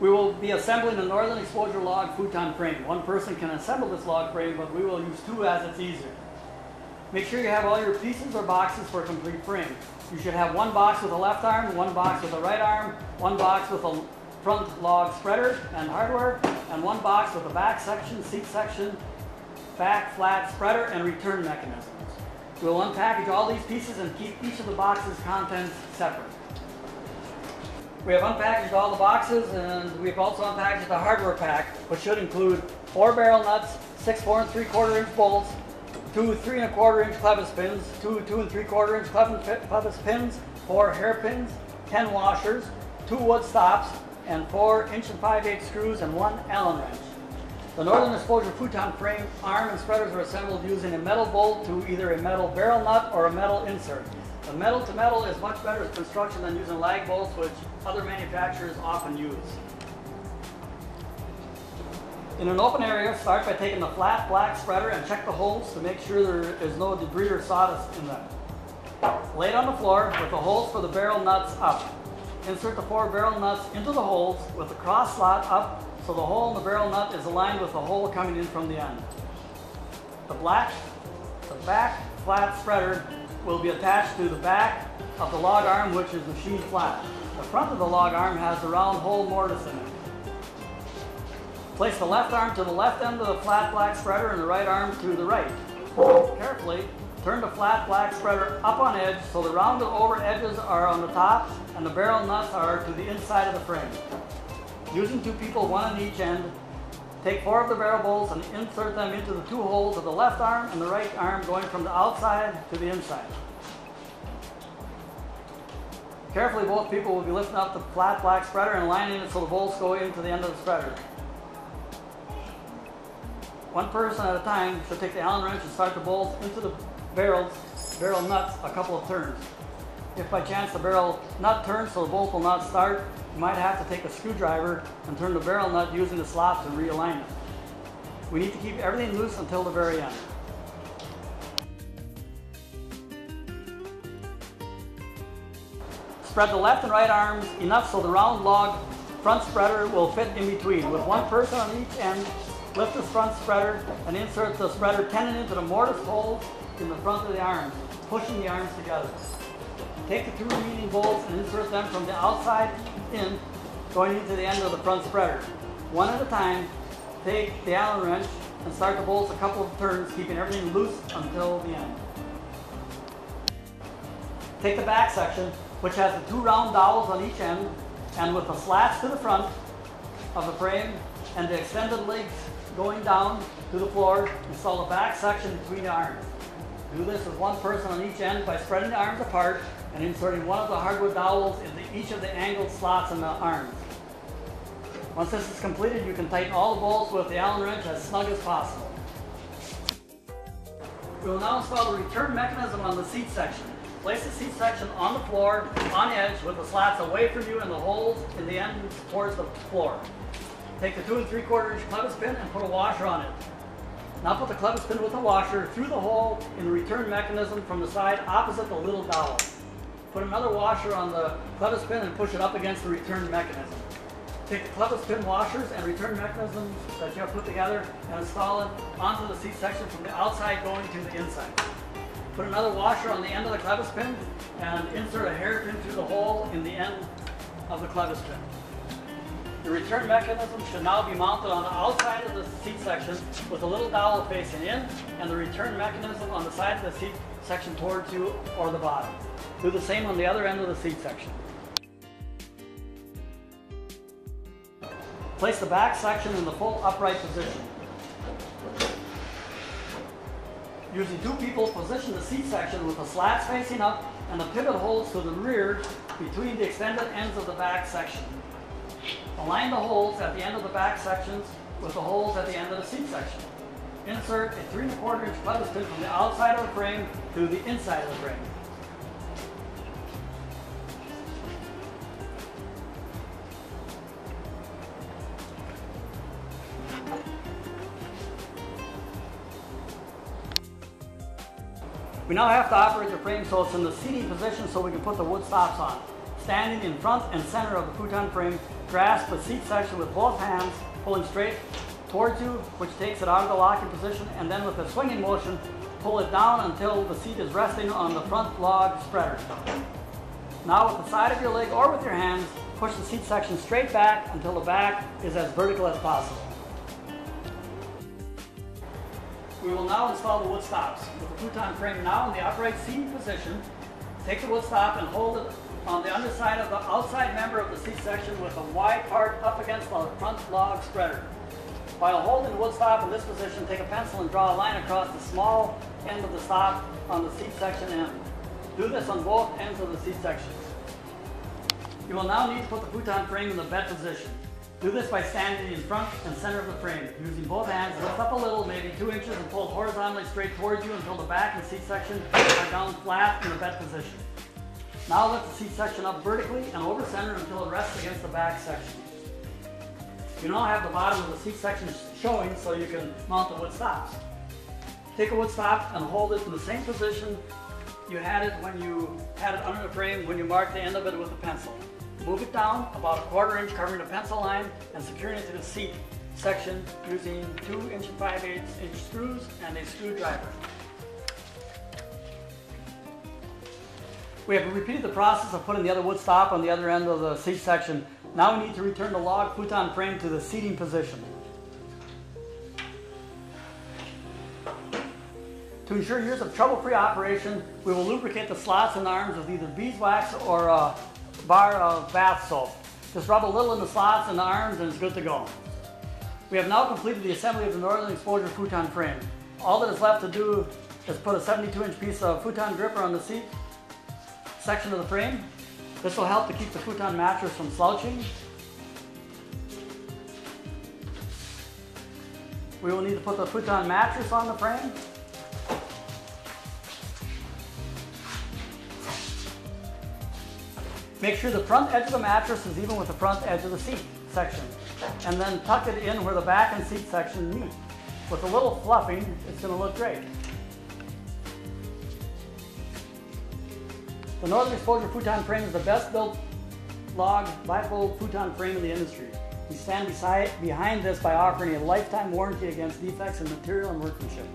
We will be assembling a northern exposure log futon frame. One person can assemble this log frame, but we will use two as it's easier. Make sure you have all your pieces or boxes for a complete frame. You should have one box with a left arm, one box with a right arm, one box with a front log spreader and hardware, and one box with a back section, seat section, back flat spreader, and return mechanisms. We'll unpackage all these pieces and keep each of the box's contents separate. We have unpackaged all the boxes, and we've also unpackaged the hardware pack, which should include 4 barrel nuts, 6 4 3/4 inch bolts, 2 3 1/4 inch clevis pins, 2 2 3/4 inch clevis pins, 4 hairpins, 10 washers, 2 wood stops, and 4 1 5/8 screws and 1 Allen wrench. The Northern Exposure Futon frame arm and spreaders are assembled using a metal bolt to either a metal barrel nut or a metal insert. The metal to metal is much better construction than using lag bolts, which other manufacturers often use. In an open area, start by taking the flat black spreader and check the holes to make sure there is no debris or sawdust in them. Lay it on the floor with the holes for the barrel nuts up. Insert the 4 barrel nuts into the holes with the cross slot up so the hole in the barrel nut is aligned with the hole coming in from the end. The back flat spreader will be attached to the back of the log arm, which is machined flat. The front of the log arm has the round hole mortise in it. Place the left arm to the left end of the flat black spreader and the right arm to the right. Carefully turn the flat black spreader up on edge so the rounded over edges are on the top and the barrel nuts are to the inside of the frame. Using 2 people, 1 on each end, take 4 of the barrel bolts and insert them into the 2 holes of the left arm and the right arm, going from the outside to the inside. Carefully, both people will be lifting up the flat black spreader and lining it so the bolts go into the end of the spreader. One person at a time should take the Allen wrench and start the bolts into the barrel nuts a couple of turns. If by chance the barrel nut turns so the bolt will not start, you might have to take a screwdriver and turn the barrel nut using the slot to realign it. We need to keep everything loose until the very end. Spread the left and right arms enough so the round log front spreader will fit in between. With one person on each end, lift the front spreader and insert the spreader tenon into the mortise holes in the front of the arms, pushing the arms together. Take the 2 remaining bolts and insert them from the outside in, going into the end of the front spreader. One at a time, take the Allen wrench and start the bolts a couple of turns, keeping everything loose until the end. Take the back section, which has the 2 round dowels on each end, and with the slats to the front of the frame and the extended legs going down to the floor, install the back section between the arms. Do this with 1 person on each end by spreading the arms apart and inserting one of the hardwood dowels into each of the angled slots in the arms. Once this is completed, you can tighten all the bolts with the Allen wrench as snug as possible. We will now install the return mechanism on the seat section. Place the seat section on the floor, on edge, with the slats away from you and the holes in the end towards the floor. Take the 2 3/4 inch clevis pin and put a washer on it. Now put the clevis pin with the washer through the hole in the return mechanism from the side opposite the little dowel. Put another washer on the clevis pin and push it up against the return mechanism. Take the clevis pin washers and return mechanisms that you have put together and install it onto the seat section from the outside going to the inside. Put another washer on the end of the clevis pin and insert a hairpin through the hole in the end of the clevis pin. The return mechanism should now be mounted on the outside of the seat section with a little dowel facing in and the return mechanism on the side of the seat section towards you or the bottom. Do the same on the other end of the seat section. Place the back section in the full upright position. Using 2 people, position the seat section with the slats facing up and the pivot holes to the rear between the extended ends of the back section. Align the holes at the end of the back sections with the holes at the end of the seat section. Insert a 3 1/4 inch clevis pin from the outside of the frame to the inside of the frame. We now have to operate the frame so it's in the seating position so we can put the wood stops on. Standing in front and center of the futon frame, grasp the seat section with both hands, pulling straight towards you, which takes it out of the locking position, and then with a swinging motion, pull it down until the seat is resting on the front log spreader. Now with the side of your leg or with your hands, push the seat section straight back until the back is as vertical as possible. We will now install the wood stops. With the futon frame now in the upright seating position, take the wood stop and hold it on the underside of the outside member of the seat section with a wide part up against the front log spreader. While holding the wood stop in this position, take a pencil and draw a line across the small end of the stop on the seat section end. Do this on both ends of the seat section. You will now need to put the futon frame in the bed position. Do this by standing in front and center of the frame. Using both hands, lift up a little, maybe 2 inches, and pull horizontally straight towards you until the back and seat section are down flat in the bed position. Now lift the seat section up vertically and over center until it rests against the back section. You now have the bottom of the seat section showing, so you can mount the wood stops. Take a wood stop and hold it in the same position you had it when you had it under the frame when you marked the end of it with a pencil. Move it down about 1/4 inch, covering the pencil line and securing it to the seat section using 2 5/8 inch screws and a screwdriver. We have repeated the process of putting the other wood stop on the other end of the seat section. Now we need to return the log futon frame to the seating position. To ensure years of trouble-free operation, we will lubricate the slots and arms with either beeswax or a bar of bath soap. Just rub a little in the slots and the arms and it's good to go. We have now completed the assembly of the Northern Exposure futon frame. All that is left to do is put a 72-inch piece of futon gripper on the seat section of the frame. This will help to keep the futon mattress from slouching. We will need to put the futon mattress on the frame. Make sure the front edge of the mattress is even with the front edge of the seat section, and then tuck it in where the back and seat section meet. With a little fluffing, it's going to look great. The Northern Exposure futon frame is the best built log bifold futon frame in the industry. We stand behind this by offering a lifetime warranty against defects in material and workmanship.